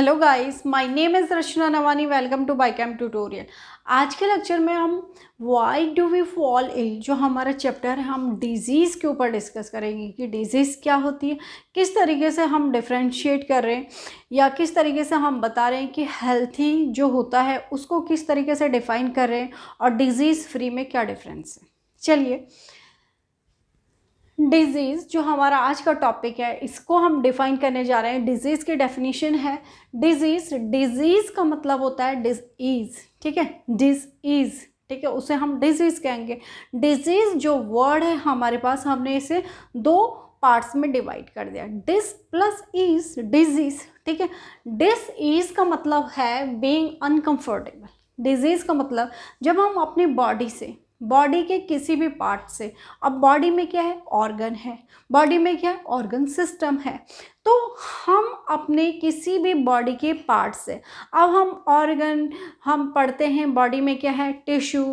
Hello guys, my name is Rachna Navani. Welcome to बाइकैम tutorial. आज के लेक्चर में हम why do we fall ill, जो हमारा चैप्टर है, हम डिजीज़ के ऊपर डिस्कस करेंगे कि डिजीज़ क्या होती है, किस तरीके से हम डिफ्रेंशिएट कर रहे हैं या किस तरीके से हम बता रहे हैं कि हेल्थी जो होता है उसको किस तरीके से डिफ़ाइन कर रहे हैं और डिज़ीज़ फ्री में क्या डिफरेंस है। चलिए, डिजीज़ जो हमारा आज का टॉपिक है इसको हम डिफाइन करने जा रहे हैं। डिजीज़ की डेफिनेशन है, डिजीज़ का मतलब होता है डिज़, ठीक है, डिज़, ठीक है, उसे हम डिजीज़ कहेंगे। डिजीज़ जो वर्ड है हमारे पास, हमने इसे दो पार्ट्स में डिवाइड कर दिया, डिस प्लस ईज, डिजीज़, ठीक है। डिस ईज का मतलब है बीइंग अनकंफर्टेबल। डिजीज़ का मतलब जब हम अपनी बॉडी से, बॉडी के किसी भी पार्ट से, अब बॉडी में क्या है, ऑर्गन है, बॉडी में क्या है, ऑर्गन सिस्टम है, तो हम अपने किसी भी बॉडी के पार्ट से, अब हम ऑर्गन, हम पढ़ते हैं बॉडी में क्या है, टिश्यू,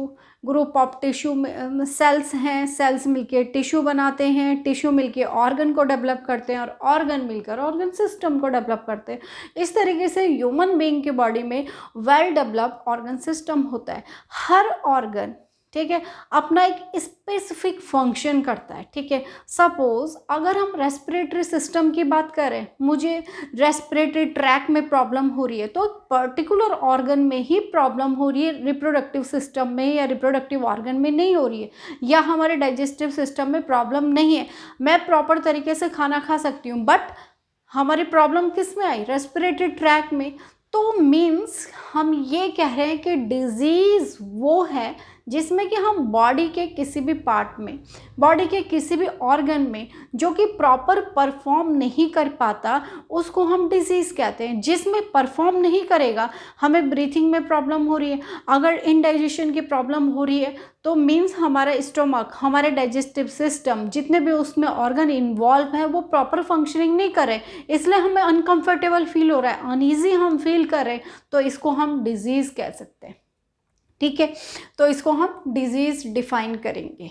ग्रुप ऑफ टिश्यू में सेल्स हैं, सेल्स मिलके टिश्यू बनाते हैं, टिश्यू मिलके ऑर्गन को डेवलप करते हैं और ऑर्गन मिलकर ऑर्गन सिस्टम को डेवलप करते हैं। इस तरीके से ह्यूमन बीइंग के बॉडी में वेल डेवलप्ड ऑर्गन सिस्टम होता है। हर ऑर्गन, ठीक है, अपना एक स्पेसिफिक फंक्शन करता है, ठीक है। सपोज अगर हम रेस्पिरेटरी सिस्टम की बात करें, मुझे रेस्पिरेटरी ट्रैक में प्रॉब्लम हो रही है तो पर्टिकुलर ऑर्गन में ही प्रॉब्लम हो रही है, रिप्रोडक्टिव सिस्टम में या रिप्रोडक्टिव ऑर्गन में नहीं हो रही है, या हमारे डाइजेस्टिव सिस्टम में प्रॉब्लम नहीं है। मैं प्रॉपर तरीके से खाना खा सकती हूँ, बट हमारी प्रॉब्लम किस में आई, रेस्पिरेटरी ट्रैक में। तो मीन्स हम ये कह रहे हैं कि डिजीज़ वो है जिसमें कि हम बॉडी के किसी भी पार्ट में, बॉडी के किसी भी ऑर्गन में जो कि प्रॉपर परफॉर्म नहीं कर पाता, उसको हम डिजीज़ कहते हैं। जिसमें परफॉर्म नहीं करेगा, हमें ब्रीथिंग में प्रॉब्लम हो रही है, अगर इनडाइजेशन की प्रॉब्लम हो रही है तो मीन्स हमारा स्टोमक, हमारे डाइजेस्टिव सिस्टम, जितने भी उसमें ऑर्गन इन्वॉल्व है वो प्रॉपर फंक्शनिंग नहीं कर रहे, इसलिए हमें अनकंफर्टेबल फील हो रहा है, अनईजी हम फील कर रहे हैं, तो इसको हम डिजीज़ कह सकते हैं, ठीक है। तो इसको हम डिजीज़ डिफाइन करेंगे।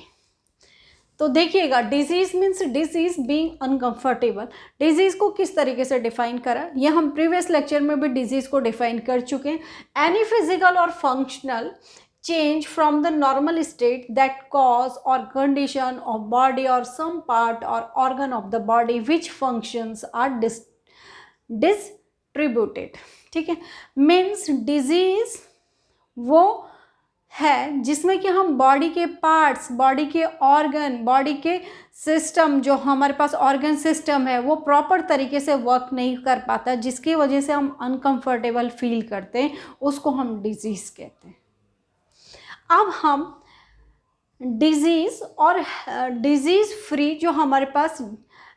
तो देखिएगा, disease means disease being uncomfortable. Disease को किस तरीके से डिफाइन करा, ये हम प्रीवियस लेक्चर में भी डिजीज़ को डिफाइन कर चुके हैं। एनी फिजिकल और functional change from the normal state that cause or condition of body or some part or organ of the body which functions are distributed, ठीक है। मीन्स डिजीज वो है जिसमें कि हम बॉडी के पार्ट्स, बॉडी के ऑर्गन, बॉडी के सिस्टम, जो हमारे पास ऑर्गन सिस्टम है वो प्रॉपर तरीके से वर्क नहीं कर पाता, जिसकी वजह से हम अनकंफर्टेबल फील करते हैं, उसको हम डिजीज़ कहते हैं। अब हम डिजीज़ और डिजीज़ फ्री जो हमारे पास,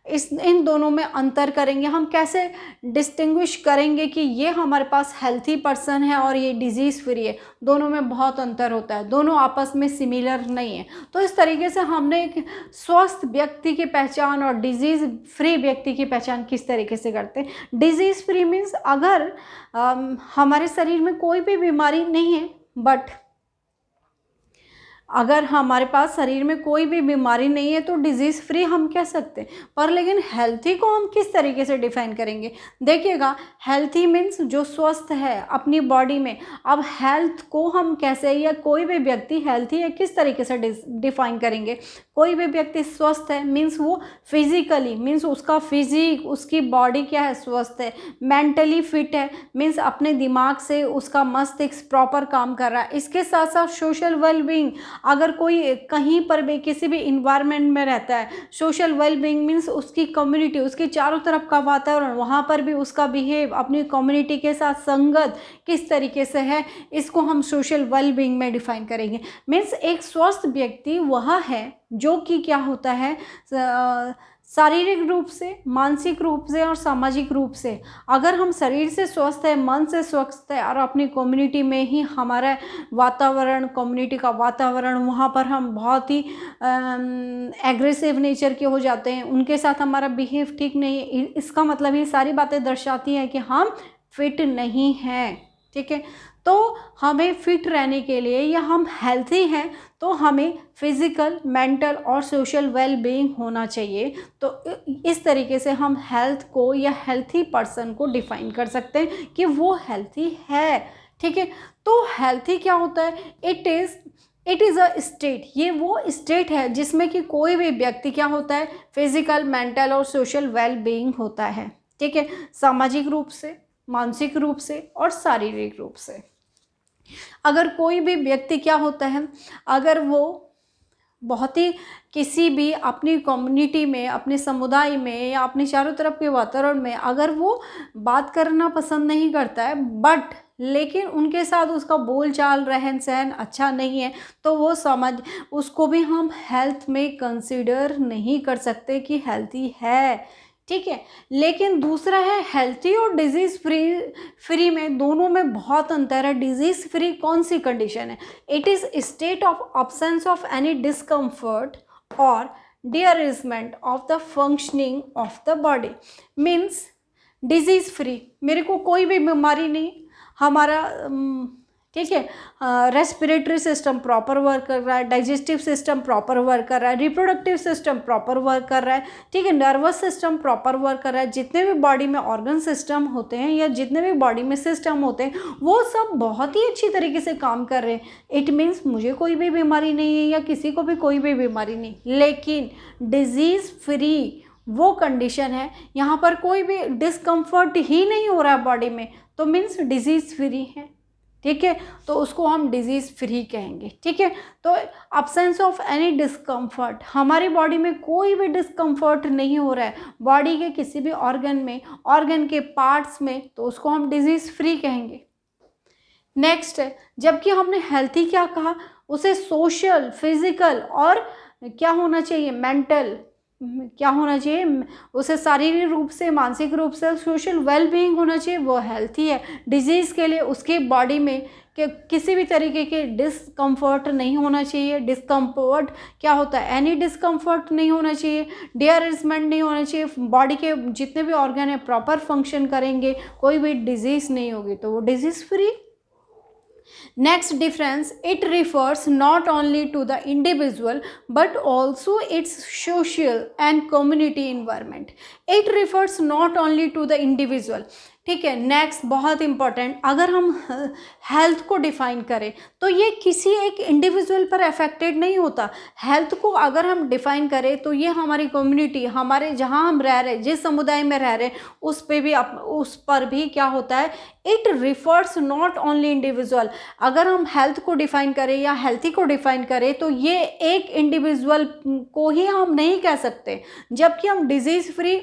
इन दोनों में अंतर करेंगे। हम कैसे डिस्टिंग्विश करेंगे कि ये हमारे पास हेल्थी पर्सन है और ये डिजीज़ फ्री है, दोनों में बहुत अंतर होता है, दोनों आपस में सिमिलर नहीं है। तो इस तरीके से हमने एक स्वस्थ व्यक्ति की पहचान और डिजीज़ फ्री व्यक्ति की पहचान किस तरीके से करते हैं। डिजीज़ फ्री मीन्स अगर हमारे शरीर में कोई भी बीमारी नहीं है, बट अगर हमारे पास शरीर में कोई भी बीमारी नहीं है तो डिजीज़ फ्री हम कह सकते हैं। पर लेकिन हेल्थी को हम किस तरीके से डिफाइन करेंगे, देखिएगा, हेल्थी मीन्स जो स्वस्थ है अपनी बॉडी में। अब हेल्थ को हम कैसे, या कोई भी व्यक्ति हेल्थी है किस तरीके से डिफाइन करेंगे। कोई भी व्यक्ति स्वस्थ है मीन्स वो फिजिकली, मीन्स उसका फिजिक, उसकी बॉडी क्या है, स्वस्थ है। मेंटली फिट है मीन्स अपने दिमाग से उसका मस्तिष्क प्रॉपर काम कर रहा है। इसके साथ साथ सोशल वेलबींग, अगर कोई कहीं पर भी किसी भी इन्वायरमेंट में रहता है, सोशल वेलबींग मीन्स उसकी कम्युनिटी, उसके चारों तरफ का वातावरण, वहाँ पर भी उसका बिहेव, अपनी कम्युनिटी के साथ संगत किस तरीके से है, इसको हम सोशल वेलबींग में डिफाइन करेंगे। मीन्स एक स्वस्थ व्यक्ति वह है जो कि क्या होता है, शारीरिक रूप से, मानसिक रूप से और सामाजिक रूप से, अगर हम शरीर से स्वस्थ है, मन से स्वस्थ है और अपनी कम्युनिटी में ही हमारा वातावरण, कम्युनिटी का वातावरण, वहाँ पर हम बहुत ही एग्रेसिव नेचर के हो जाते हैं, उनके साथ हमारा बिहेव ठीक नहीं है, इसका मतलब ये सारी बातें दर्शाती हैं कि हम फिट नहीं हैं, ठीक है। तो हमें फिट रहने के लिए या हम हेल्थी हैं तो हमें फिज़िकल, मेंटल और सोशल वेल बीइंग होना चाहिए। तो इस तरीके से हम हेल्थ को या हेल्थी पर्सन को डिफ़ाइन कर सकते हैं कि वो हेल्थी है। ठीक है, तो हेल्थी क्या होता है? इट इज़ अ स्टेट, ये वो स्टेट है जिसमें कि कोई भी व्यक्ति क्या होता है? फिजिकल, मेंटल और सोशल वेल बीइंग होता है। ठीक है, सामाजिक रूप से, मानसिक रूप से और शारीरिक रूप से। अगर कोई भी व्यक्ति क्या होता है, अगर वो बहुत ही किसी भी अपनी कम्युनिटी में, अपने समुदाय में या अपने चारों तरफ के वातावरण में अगर वो बात करना पसंद नहीं करता है, बट लेकिन उनके साथ उसका बोल चाल, रहन सहन अच्छा नहीं है, तो वो समझ उसको भी हम हेल्थ में कंसिडर नहीं कर सकते कि हेल्थी है। ठीक है, लेकिन दूसरा है हेल्थी और डिजीज़ फ्री में दोनों में बहुत अंतर है। डिजीज़ फ्री कौन सी कंडीशन है? It is state of absence of any discomfort और derangement of the functioning of the body. Means disease free, मेरे को कोई भी बीमारी नहीं, हमारा ठीक है, रेस्पिरेटरी सिस्टम प्रॉपर वर्क कर रहा है, डाइजेस्टिव सिस्टम प्रॉपर वर्क कर रहा है, रिप्रोडक्टिव सिस्टम प्रॉपर वर्क कर रहा है। ठीक है, नर्वस सिस्टम प्रॉपर वर्क कर रहा है, जितने भी बॉडी में ऑर्गन सिस्टम होते हैं या जितने भी बॉडी में सिस्टम होते हैं वो सब बहुत ही अच्छी तरीके से काम कर रहे हैं। इट मीन्स मुझे कोई भी बीमारी नहीं है या किसी को भी कोई भी बीमारी नहीं, लेकिन डिजीज़ फ्री वो कंडीशन है यहाँ पर कोई भी डिस्कम्फर्ट ही नहीं हो रहा है बॉडी में, तो मीन्स डिजीज़ फ्री है। ठीक है, तो उसको हम डिजीज़ फ्री कहेंगे। ठीक है, तो absence ऑफ एनी डिस्कम्फर्ट, हमारी बॉडी में कोई भी डिस्कम्फर्ट नहीं हो रहा है बॉडी के किसी भी ऑर्गन में, ऑर्गन के पार्ट्स में, तो उसको हम डिजीज़ फ्री कहेंगे। नेक्स्ट है, जबकि हमने हेल्थी क्या कहा? उसे सोशल, फिजिकल और क्या होना चाहिए? मेंटल क्या होना चाहिए? उसे शारीरिक रूप से, मानसिक रूप से, सोशल वेल बीइंग होना चाहिए, वो हेल्थी है। डिजीज़ के लिए उसके बॉडी में कि किसी भी तरीके के डिस्कम्फर्ट नहीं होना चाहिए। डिस्कम्फर्ट क्या होता है? एनी डिस्कम्फर्ट नहीं होना चाहिए, डिअरेंजमेंट नहीं होना चाहिए, बॉडी के जितने भी ऑर्गन है प्रॉपर फंक्शन करेंगे, कोई भी डिजीज़ नहीं होगी, तो वो disease free. Next difference, it refers not only to the individual but also its social and community environment. It refers not only to the individual. ठीक है, नेक्स्ट बहुत इंपॉर्टेंट, अगर हम हेल्थ को डिफाइन करें तो ये किसी एक इंडिविजुअल पर अफेक्टेड नहीं होता। हेल्थ को अगर हम डिफाइन करें तो ये हमारी कम्युनिटी, हमारे जहाँ हम रह रहे, जिस समुदाय में रह रहे, उस पर भी क्या होता है? It refers not only individual. अगर हम हेल्थ को डिफाइन करें या हेल्थी को डिफाइन करें तो ये एक इंडिविजुअल को ही हम नहीं कह सकते, जबकि हम डिजीज़ फ्री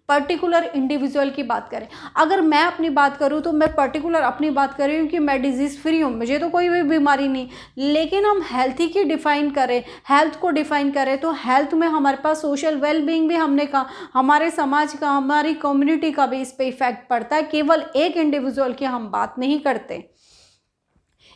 पर्टिकुलर इंडिविजुअल की बात करें। अगर मैं अपनी बात करूं तो मैं पर्टिकुलर अपनी बात कर रही हूँ कि मैं डिजीज़ फ्री हूँ, मुझे तो कोई भी बीमारी नहीं, लेकिन हम हेल्थी की डिफ़ाइन करें, हेल्थ को डिफ़ाइन करें तो हेल्थ में हमारे पास सोशल वेल बीइंग भी, हमने कहा हमारे समाज का, हमारी कम्युनिटी का भी इस पर इफेक्ट पड़ता है, केवल एक इंडिविजुअल की हम बात नहीं करते।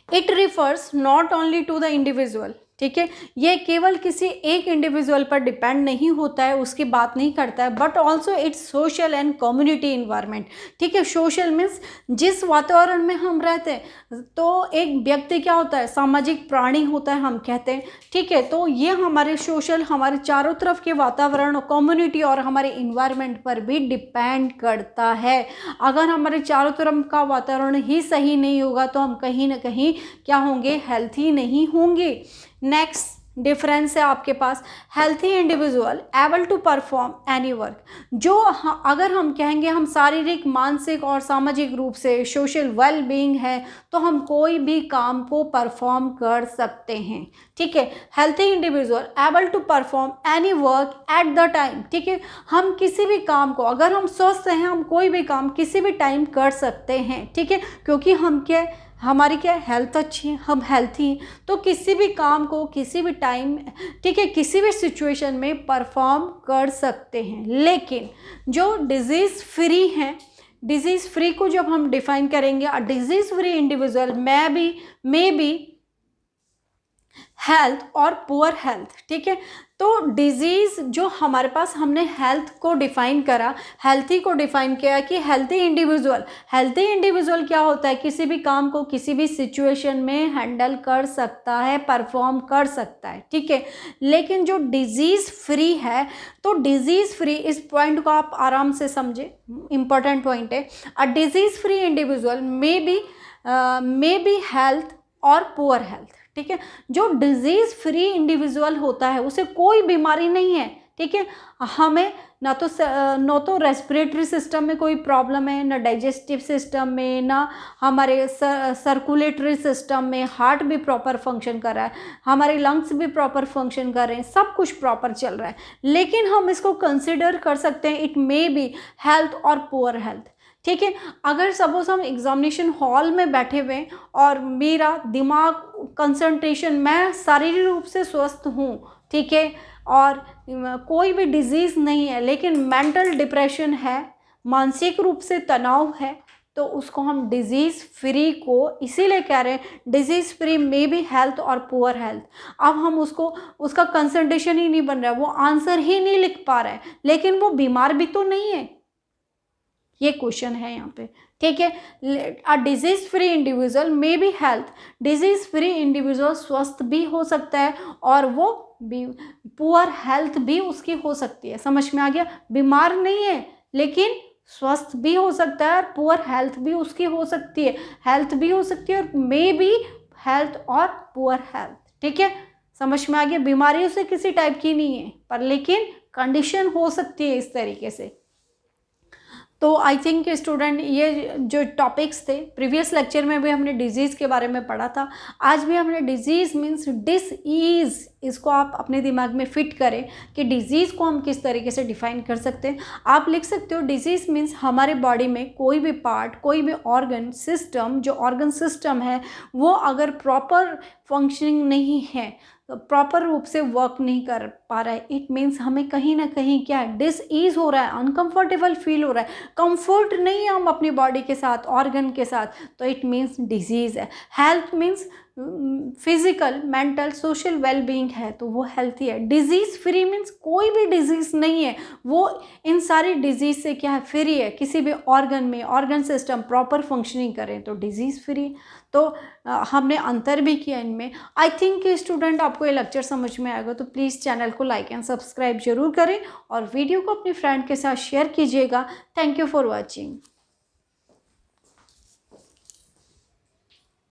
It refers not only to the individual. ठीक है, ये केवल किसी एक इंडिविजुअल पर डिपेंड नहीं होता है, उसकी बात नहीं करता है, but also it's social and community environment. ठीक है, सोशल मीन्स जिस वातावरण में हम रहते हैं, तो एक व्यक्ति क्या होता है? सामाजिक प्राणी होता है, हम कहते हैं। ठीक है, तो ये हमारे सोशल, हमारे चारों तरफ के वातावरण, कम्युनिटी और हमारे इन्वायरमेंट पर भी डिपेंड करता है। अगर हमारे चारों तरफ का वातावरण ही सही नहीं होगा तो हम कहीं ना कहीं क्या होंगे? हेल्थी नहीं होंगे। नेक्स्ट डिफरेंस है आपके पास, healthy individual able to perform any work. जो अगर हम कहेंगे हम शारीरिक, मानसिक और सामाजिक रूप से सोशल वेल बीइंग है तो हम कोई भी काम को परफॉर्म कर सकते हैं। ठीक है, healthy individual able to perform any work at the time. ठीक है, हम किसी भी काम को, अगर हम स्वस्थ हैं, हम कोई भी काम किसी भी टाइम कर सकते हैं। ठीक है, क्योंकि हम क्या, हमारी क्या हेल्थ अच्छी है, हम हेल्थी हैं, तो किसी भी काम को किसी भी टाइम, ठीक है, किसी भी सिचुएशन में परफॉर्म कर सकते हैं। लेकिन जो डिजीज़ फ्री हैं, डिजीज़ फ्री को जब हम डिफाइन करेंगे, disease free individual may be health और पुअर हेल्थ, ठीक है। तो डिजीज़ जो हमारे पास, हमने हेल्थ को डिफ़ाइन करा, हेल्थी को डिफ़ाइन किया कि हेल्थी इंडिविजुअल क्या होता है, किसी भी काम को किसी भी सिचुएशन में हैंडल कर सकता है, परफॉर्म कर सकता है, ठीक है। लेकिन जो डिजीज़ फ्री है, तो डिजीज़ फ्री, इस पॉइंट को आप आराम से समझे, इंपॉर्टेंट पॉइंट है। A disease free individual may be health और पुअर हेल्थ, ठीक है। जो डिजीज़ फ्री इंडिविजुअल होता है उसे कोई बीमारी नहीं है, ठीक है। हमें ना तो रेस्पिरेटरी सिस्टम में कोई प्रॉब्लम है, ना डाइजेस्टिव सिस्टम में, ना हमारे सर्कुलेटरी सिस्टम में, हार्ट भी प्रॉपर फंक्शन कर रहा है, हमारे लंग्स भी प्रॉपर फंक्शन कर रहे हैं, सब कुछ प्रॉपर चल रहा है। लेकिन हम इसको कंसिडर कर सकते हैं इट मे बी हेल्थ और पुअर हेल्थ, ठीक है। अगर सपोज हम एग्जामिनेशन हॉल में बैठे हुए और मेरा दिमाग, कंसंट्रेशन, मैं शारीरिक रूप से स्वस्थ हूँ, ठीक है, और कोई भी डिजीज़ नहीं है, लेकिन मेंटल डिप्रेशन है, मानसिक रूप से तनाव है, तो उसको हम डिजीज़ फ्री को इसीलिए कह रहे हैं, disease free may be health और पुअर हेल्थ। अब हम उसका कंसंट्रेशन ही नहीं बन रहा है, वो आंसर ही नहीं लिख पा रहा है, लेकिन वो बीमार भी तो नहीं है, ये क्वेश्चन है यहाँ पे, ठीक है। A disease free individual may be health, disease free individual स्वस्थ भी हो सकता है और वो पुअर हेल्थ भी उसकी हो सकती है। समझ में आ गया? बीमार नहीं है लेकिन स्वस्थ भी हो सकता है और पुअर हेल्थ भी उसकी हो सकती है, हेल्थ भी हो सकती है और मे बी हेल्थ और पुअर हेल्थ, ठीक है। समझ में आ गया? बीमारी उसे किसी टाइप की नहीं है, पर लेकिन कंडीशन हो सकती है इस तरीके से। तो आई थिंक स्टूडेंट, ये जो टॉपिक्स थे, प्रीवियस लेक्चर में भी हमने डिजीज़ के बारे में पढ़ा था, आज भी हमने डिजीज़ मीन्स डिसईज़, इसको आप अपने दिमाग में फिट करें कि डिजीज़ को हम किस तरीके से डिफाइन कर सकते हैं। आप लिख सकते हो डिजीज़ मीन्स हमारे बॉडी में कोई भी पार्ट, कोई भी ऑर्गन सिस्टम, जो ऑर्गन सिस्टम है वो अगर प्रॉपर फंक्शनिंग नहीं है, प्रॉपर रूप से वर्क नहीं कर पा रहा है, इट मीन्स हमें कहीं ना कहीं क्या है, डिसईज हो रहा है, अनकंफर्टेबल फील हो रहा है, कंफर्ट नहीं है हम अपनी बॉडी के साथ, ऑर्गन के साथ, तो इट मीन्स डिजीज़ है। Health means physical, mental, social wellbeing है, तो वो हेल्थी है। डिजीज़ फ्री मीन्स कोई भी डिजीज़ नहीं है, वो इन सारी डिजीज़ से क्या है, फ्री है, किसी भी ऑर्गन में ऑर्गन सिस्टम प्रॉपर फंक्शनिंग करें तो डिजीज़ फ्री। तो हमने अंतर भी किया इनमें। आई थिंक स्टूडेंट आपको ये लेक्चर समझ में आएगा, तो प्लीज़ चैनल को लाइक एंड सब्सक्राइब जरूर करें और वीडियो को अपनी फ्रेंड के साथ शेयर कीजिएगा। Thank you for watching.